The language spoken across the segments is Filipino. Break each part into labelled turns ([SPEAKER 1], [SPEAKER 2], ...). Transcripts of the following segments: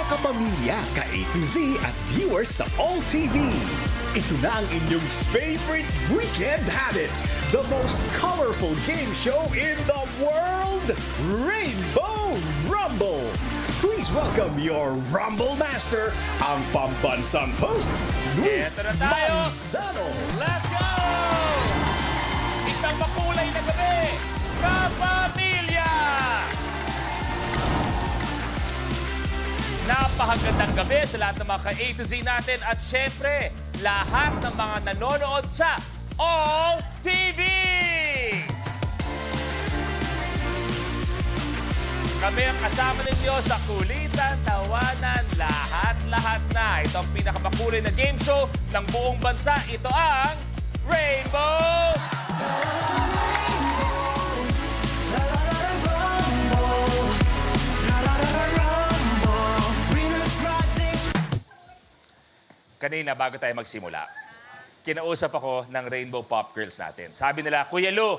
[SPEAKER 1] kapamilya, ka-A to Z at viewers sa All TV. Ito na ang inyong favorite weekend habit. The most colorful game show in the world, Rainbow Rumble. Please welcome your Rumble Master, ang pambansang host, Luis
[SPEAKER 2] Eto na tayo.
[SPEAKER 1] Manzano.
[SPEAKER 2] Let's go! Isang makulay na gabi, kapamilya! Napakagandang gabi sa lahat ng mga ka-A to Z natin at syempre, lahat ng mga nanonood sa All TV! Kami ang kasama ninyo sa kulitan, tawanan, lahat-lahat na. Ito ang pinakamakulay na game show ng buong bansa. Ito ang Rainbow! Kanina, bago tayo magsimula, kinausap ako ng Rainbow Pop Girls natin. Sabi nila, Kuya Lu,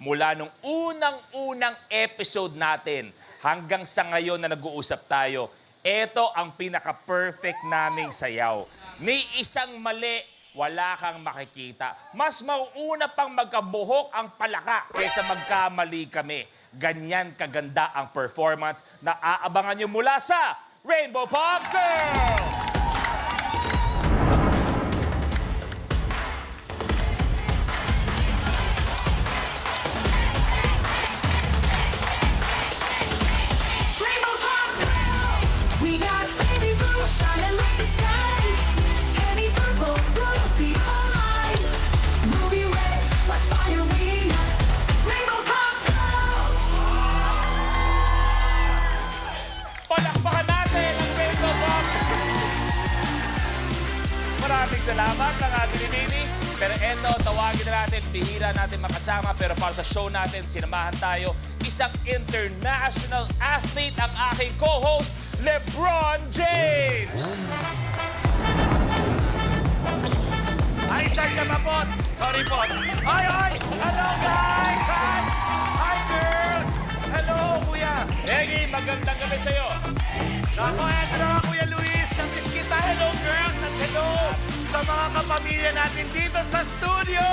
[SPEAKER 2] mula nung unang-unang episode natin hanggang sa ngayon na nag-uusap tayo, ito ang pinaka-perfect naming sayaw. Ni isang mali, wala kang makikita. Mas mauuna pang magkabuhok ang palaka kaysa magkamali kami. Ganyan kaganda ang performance na aabangan nyo mula sa Rainbow Pop Girls! Maraming salamat ng ating Nini. Pero eto, tawagin na natin, bihira natin makasama. Pero para sa show natin, sinamahan tayo. Isang international athlete ang aking co-host, LeBron James!
[SPEAKER 3] Ay, start na ba po? Sorry po. Ay! Hello, guys! Hi, girls! Hello, kuya!
[SPEAKER 2] Negi, magandang gabi sa'yo.
[SPEAKER 3] Ako, eto na, Kuya Luis. Namiss kita. Hello, girls! At hello sa mga kapamilya natin dito sa studio!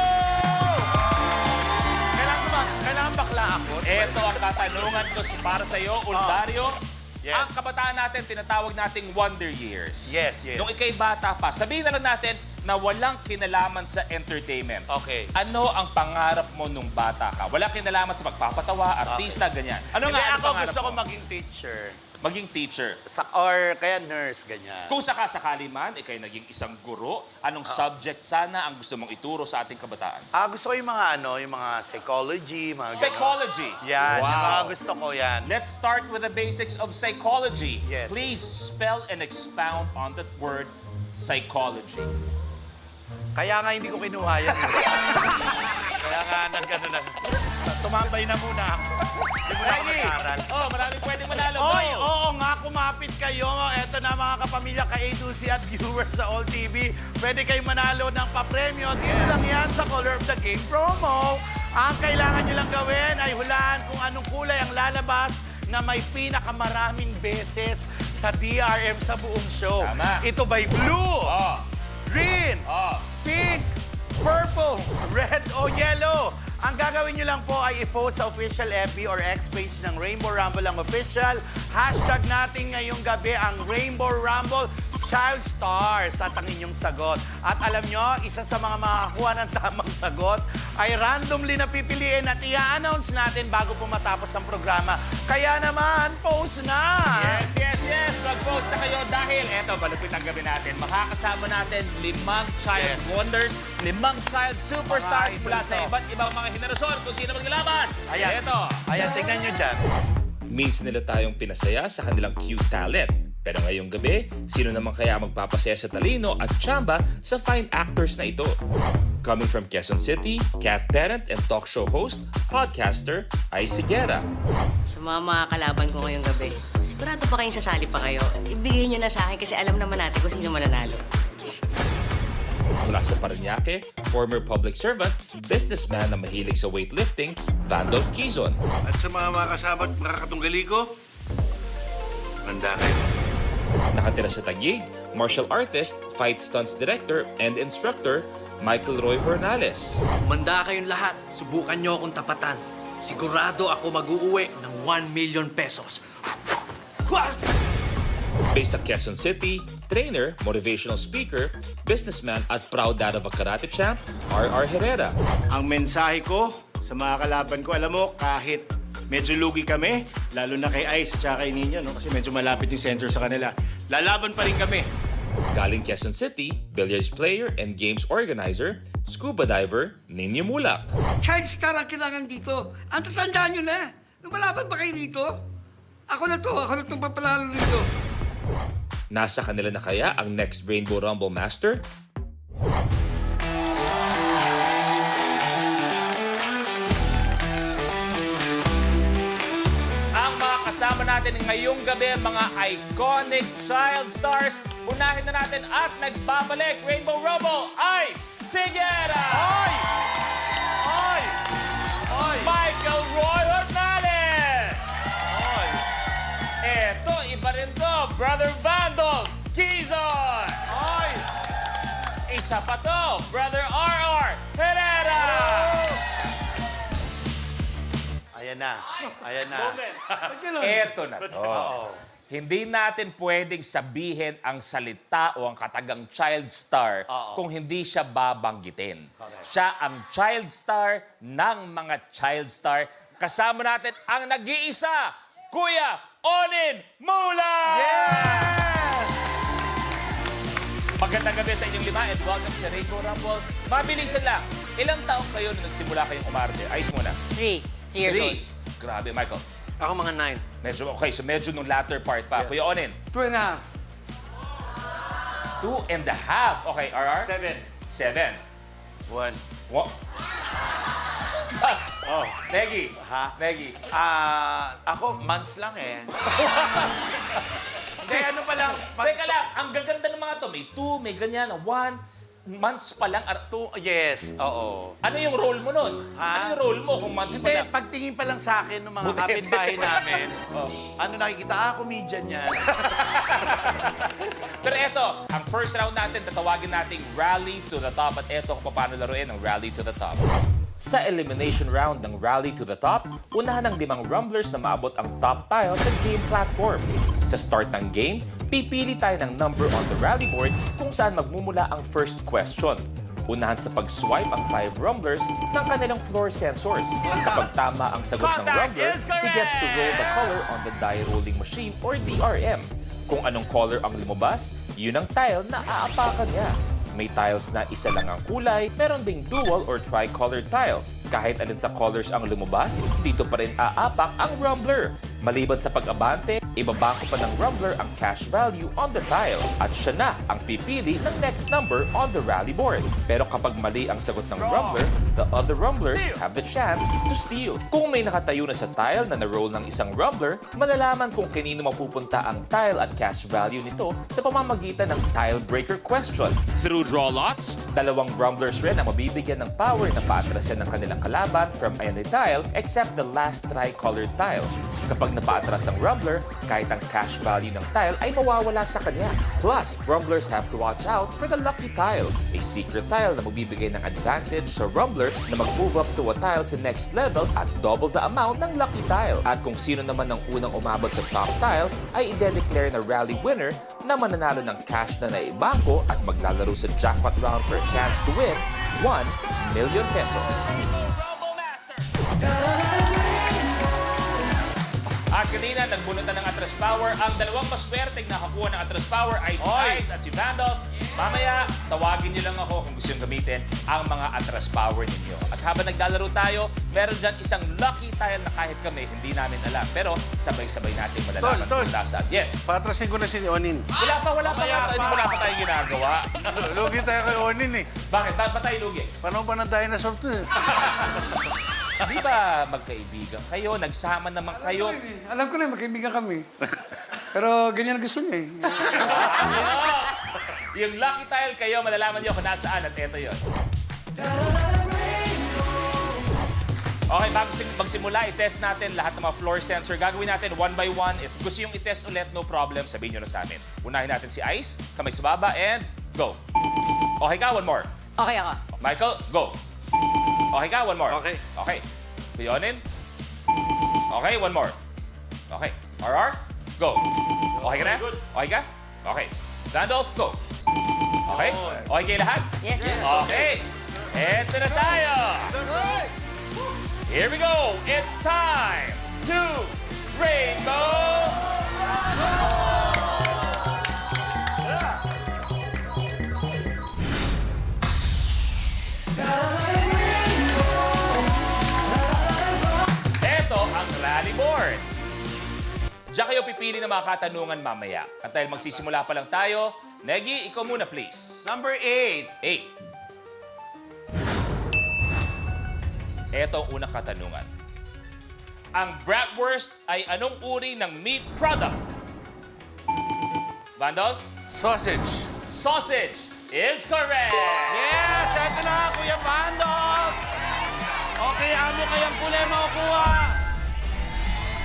[SPEAKER 3] Kailangan bakla ako?
[SPEAKER 2] Eto ang katanungan ko para sa'yo, Uldario.
[SPEAKER 3] Yes.
[SPEAKER 2] Ang kabataan natin, tinatawag nating Wonder Years.
[SPEAKER 3] Yes.
[SPEAKER 2] Nung ikay bata pa, sabihin na lang natin na walang kinalaman sa entertainment.
[SPEAKER 3] Okay.
[SPEAKER 2] Ano ang pangarap mo nung bata ka? Walang kinalaman sa pagpapatawa, artista, ganyan. Ano
[SPEAKER 3] Hindi,
[SPEAKER 2] nga ang
[SPEAKER 3] ako
[SPEAKER 2] pangarap
[SPEAKER 3] gusto ko
[SPEAKER 2] mo?
[SPEAKER 3] maging teacher.
[SPEAKER 2] Maging teacher.
[SPEAKER 3] Or kaya nurse, ganyan.
[SPEAKER 2] Kung sakasakali man, ikay naging isang guro, anong subject sana ang gusto mong ituro sa ating kabataan?
[SPEAKER 3] Gusto ko yung mga psychology, mga ganyan.
[SPEAKER 2] Psychology.
[SPEAKER 3] Yan, yung mga
[SPEAKER 2] Wow.
[SPEAKER 3] gusto ko yan.
[SPEAKER 2] Let's start with the basics of psychology.
[SPEAKER 3] Yes.
[SPEAKER 2] Please spell and expound on that word, psychology.
[SPEAKER 3] Kaya nga hindi ko kinuha yan. Kaya nga nagkano na. Tumambay na muna ako. Hindi mo na ako
[SPEAKER 2] Ready?
[SPEAKER 3] nag-aral.
[SPEAKER 2] Oh, maraming pwedeng manalo. Go!
[SPEAKER 3] Oy, oo nga, kumapit kayo. Eto na mga kapamilya ka-A to Z at viewers sa All TV. Pwede kayong manalo ng papremyo. Dito lang yan sa Color of the Game promo. Ang kailangan nyo lang gawin ay hulaan kung anong kulay ang lalabas na may pinakamaraming beses sa DRM sa buong show.
[SPEAKER 2] Tama.
[SPEAKER 3] Ito ba'y blue,
[SPEAKER 2] Oh,
[SPEAKER 3] green,
[SPEAKER 2] oh.
[SPEAKER 3] pink, purple, red o yellow. Ang gagawin nyo lang po ay i-post sa official FB or X page ng Rainbow Rumble ang official. Hashtag natin ngayong gabi ang Rainbow Rumble Child Stars at ang inyong sagot. At alam nyo, isa sa mga makakakuha ng tamang sagot ay randomly na pipiliin at i-announce natin bago po matapos ang programa. Kaya naman, post na!
[SPEAKER 2] Yes. Mag-post na kayo dahil eto, malupit ang gabi natin. Makakasama natin 5 child wonders, 5 child superstars
[SPEAKER 3] Mga
[SPEAKER 2] mula
[SPEAKER 3] idol
[SPEAKER 2] sa
[SPEAKER 3] to.
[SPEAKER 2] iba't ibang mga henerasyon kung sino maglalaban.
[SPEAKER 3] Ayan.
[SPEAKER 2] Eto.
[SPEAKER 3] Ayan, tignan nyo dyan.
[SPEAKER 2] Minsan nila tayong pinasaya sa kanilang cute talent. Pero ngayong gabi, sino naman kaya magpapasaya sa talino at tsamba sa fine actors na ito? Coming from Quezon City, cat parent and talk show host, podcaster, ay Sigera.
[SPEAKER 4] Sa mga kalaban ko ngayong gabi, sigurado pa kayong sasali pa kayo. Ibigay nyo na sa akin kasi alam naman natin kung sino mananalo.
[SPEAKER 2] Mula sa Parañaque, former public servant, businessman na mahilig sa weightlifting, Vandal Quizon.
[SPEAKER 5] At sa mga kasama at mga katunggali ko, handa kayo.
[SPEAKER 2] Nakatira sa Taguig, martial artist, fight stunts director, and instructor, Michael Roy Hornales.
[SPEAKER 5] Manda kayong lahat. Subukan nyo akong tapatan. Sigurado ako mag-uuwi ng 1 million pesos.
[SPEAKER 2] Based sa Quezon City, trainer, motivational speaker, businessman at proud dad of a karate champ, R.R. Herrera.
[SPEAKER 6] Ang mensahe ko sa mga kalaban ko, alam mo, kahit medyo lugi kami, lalo na kay Ice at saka kay Nino, no? Kasi medyo malapit yung sensor sa kanila. Lalaban pa rin kami.
[SPEAKER 2] Galing Quezon City, billiards player and games organizer, scuba diver, Nino Mulak.
[SPEAKER 7] Child star ang kailangan dito. Ang tatandaan nyo na. Lumalaban ba kayo dito? Ako na itong papalalo dito.
[SPEAKER 2] Nasa kanila na kaya ang next Rainbow Rumble Master? Ang mga kasama natin ngayong gabi, mga iconic child stars. Unahin na natin at nagbabalik Rainbow Rumble, Ice Sigera!
[SPEAKER 3] Oy! Oy! Oy!
[SPEAKER 2] Michael Roy Hornales!
[SPEAKER 3] Oy!
[SPEAKER 2] Eto, iba rin to, Brother Vandal Quizon!
[SPEAKER 3] Oy!
[SPEAKER 2] Isa pa to, Brother R.R. Herrera!
[SPEAKER 3] Ayan na. Ayan na.
[SPEAKER 2] Eto na to. Hindi natin pwedeng sabihin ang salita o ang katagang child star kung hindi siya babanggitin. Siya ang child star ng mga child star. Kasama natin ang nag-iisa, Kuya Onin Mula!
[SPEAKER 3] Yes!
[SPEAKER 2] Magandang gabi sa inyong lima and welcome sa Rainbow Rumble. Mabilisan lang, ilang taong kayo nung nagsimula kayong umarte? Ayos muna.
[SPEAKER 4] 3 years old.
[SPEAKER 2] Grabe, Michael.
[SPEAKER 5] Ako mga 9.
[SPEAKER 2] Medyo, okay, so medyo nung latter part pa. Kuya Onin,
[SPEAKER 7] 2.5.
[SPEAKER 2] 2.5. Okay, RR? 7.
[SPEAKER 3] 1.
[SPEAKER 2] What? Oh, Negi.
[SPEAKER 3] Ha?
[SPEAKER 2] Negi.
[SPEAKER 3] Ako, months lang eh. Hindi, ano pa lang.
[SPEAKER 2] Teka lang, ang gaganda ng mga to. May 2, may ganyan, 1. Months pa lang.
[SPEAKER 3] Yes, oo.
[SPEAKER 2] Ano yung role mo nun?
[SPEAKER 3] Ha?
[SPEAKER 2] Ano yung role mo kung months pa
[SPEAKER 3] Hindi,
[SPEAKER 2] lang?
[SPEAKER 3] pagtingin pa lang sa akin ng mga
[SPEAKER 2] Buti.
[SPEAKER 3] kapitbahay namin,
[SPEAKER 2] Oh.
[SPEAKER 3] ano nakikita, comedian yan.
[SPEAKER 2] Pero eto, ang first round natin, tatawagin nating Rally to the Top. At eto kung paano laruin ang Rally to the Top. Sa elimination round ng Rally to the Top, unahan ng 5 rumblers na maabot ang top tile sa game platform. Sa start ng game, pipili tayo ng number on the rally board kung saan magmumula ang first question. Unahan sa pag-swipe ang 5 rumblers ng kanilang floor sensors. Kapag tama ang sagot ng rumbler, he gets to roll the color on the die rolling machine or DRM. Kung anong color ang lumabas, yun ang tile na aapakan niya. May tiles na isa lang ang kulay, meron ding dual or tri-colored tiles. Kahit alin sa colors ang lumabas, dito pa rin aapak ang rumbler. Maliban sa pag-abante, ibabako pa ng rumbler ang cash value on the tile at siya na ang pipili ng next number on the rally board. Pero kapag mali ang sagot ng rumbler, the other rumblers have the chance to steal. Kung may nakatayo na sa tile na na-roll ng isang rumbler, malalaman kung kanino mapupunta ang tile at cash value nito sa pamamagitan ng tile breaker question. Through draw lots, 2 rumblers rin ang mabibigyan ng power na paatrasan ng kanilang kalaban from any tile except the last tri-colored tile. Kapag napaatras ang rumbler, kahit ang cash value ng tile ay mawawala sa kanya. Plus, rumblers have to watch out for the lucky tile, a secret tile na magbibigay ng advantage sa rumbler na mag-move up to a tile sa next level at double the amount ng lucky tile. At kung sino naman ang unang umabot sa top tile ay i-declare na rally winner na mananalo ng cash na naibangko at maglalaro sa jackpot round for a chance to win 1 million pesos. At kanina, nagbunutan ng Atras Power. Ang 2 maswerteng nakakuha ng Atras Power ay si
[SPEAKER 3] Oy!
[SPEAKER 2] Ice at si Vandals. Mamaya, tawagin niyo lang ako kung gusto nyo gamitin ang mga Atras Power ninyo. At habang naglalaro tayo, meron dyan isang lucky tile na kahit kami hindi namin alam. Pero sabay-sabay natin malalaman
[SPEAKER 6] Tol.
[SPEAKER 2] kung nasaan. Yes.
[SPEAKER 6] Patrasin ko na si Onin.
[SPEAKER 2] Wala pa. Hindi wala pa tayo ginagawa.
[SPEAKER 6] Lugi tayo kay Onin eh.
[SPEAKER 2] Bakit? Bakit ba tayo lugi?
[SPEAKER 6] Paano ba ng dinosaur to eh?
[SPEAKER 2] Di ba magkaibigan kayo? Nagsama naman kayo.
[SPEAKER 7] Alam ko na, magkaibigan kami. Pero ganyan gusto niya eh.
[SPEAKER 2] Yung lucky tile kayo, malalaman niyo kung nasaan at eto yun. Okay, bago magsimula, i-test natin lahat ng mga floor sensor. Gagawin natin one by one. If gusto yung i-test ulit, no problem, sabihin nyo na sa amin. Unahin natin si Ice, kamay sa baba, and go. Okay ka, one more.
[SPEAKER 4] Okay ako.
[SPEAKER 2] Michael, go. Okay ka, one more.
[SPEAKER 5] Okay.
[SPEAKER 2] Okay. Kuyonin. Okay, one more. Okay. RR, go. Okay ka na? Okay ka? Okay. Randolph, go. Okay? Okay kayo lahat?
[SPEAKER 4] Yes.
[SPEAKER 2] Okay. Eto na tayo. Here we go. It's time to Rainbow. Ito ang rally board. Diyan kayo pipili ng mga katanungan mamaya. At dahil magsisimula pa lang tayo, Negi, ikaw muna please.
[SPEAKER 3] Number 8.
[SPEAKER 2] 8. Ito ang unang katanungan. Ang bratwurst ay anong uri ng meat product? Vandolph?
[SPEAKER 3] Sausage.
[SPEAKER 2] Sausage is correct!
[SPEAKER 3] Yes! Eto na, Kuya Bandol! Okay, amo kayang kulay makukuha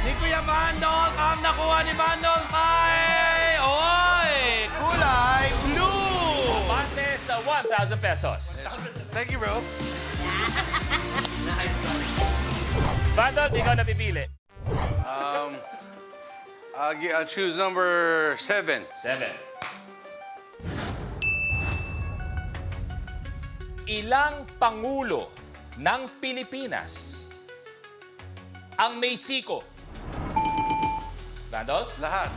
[SPEAKER 3] ni Kuya Bandol. Ang nakuha ni Bandol ay... Oy! Kulay blue!
[SPEAKER 2] Pante sa 1,000 pesos.
[SPEAKER 3] Thank you, bro.
[SPEAKER 2] Vandolph, ikaw na pipili.
[SPEAKER 8] I'll choose number 7.
[SPEAKER 2] 7. Ilang pangulo ng Pilipinas ang may siko? Vandolph?
[SPEAKER 8] Lahat.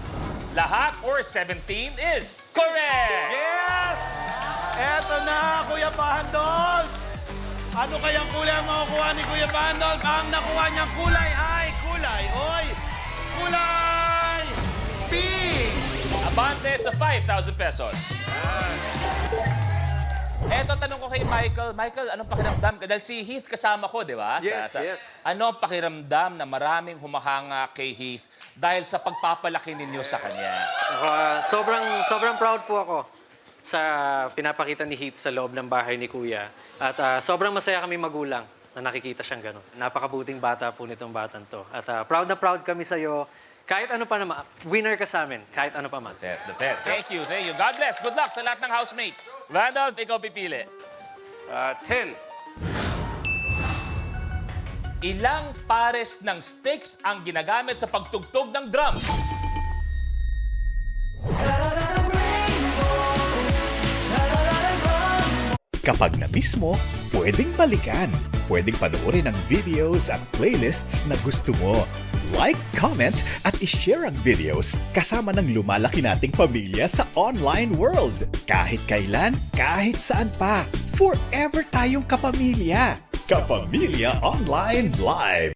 [SPEAKER 2] Lahat or 17 is correct!
[SPEAKER 3] Yes! Eto na, Kuya Bandol! Ano kayang kulay ang makukuha ni Kuya Bandol? Ang nakuha niyang kulay ay kulay, oy! Kulay! Pink!
[SPEAKER 2] Abante sa 5,000 pesos. Eto, tanong ko kay Michael. Michael, anong pakiramdam? Dahil si Heath kasama ko, di ba?
[SPEAKER 5] Yes, yes.
[SPEAKER 2] Ano ang pakiramdam na maraming humahanga kay Heath dahil sa pagpapalaki ninyo sa kanya?
[SPEAKER 5] Sobrang proud po ako sa pinapakita ni Heath sa loob ng bahay ni Kuya. At sobrang masaya kami magulang na nakikita siyang gano'n. Napakabuting bata po nitong batang to. At proud na proud kami sa'yo. Kahit ano pa naman, winner ka sa amin. Kahit ano pa man.
[SPEAKER 2] Thank you, thank you. God bless. Good luck sa lahat ng housemates. Randolph, ikaw pipili.
[SPEAKER 8] 10.
[SPEAKER 2] Ilang pares ng sticks ang ginagamit sa pagtugtog ng drums?
[SPEAKER 1] Kapag na-miss mo, pwedeng balikan. Pwedeng panoorin ang videos at playlists na gusto mo. Like, comment, at ishare ang videos kasama ng lumalaki nating pamilya sa online world. Kahit kailan, kahit saan pa. Forever tayong kapamilya. Kapamilya Online Live.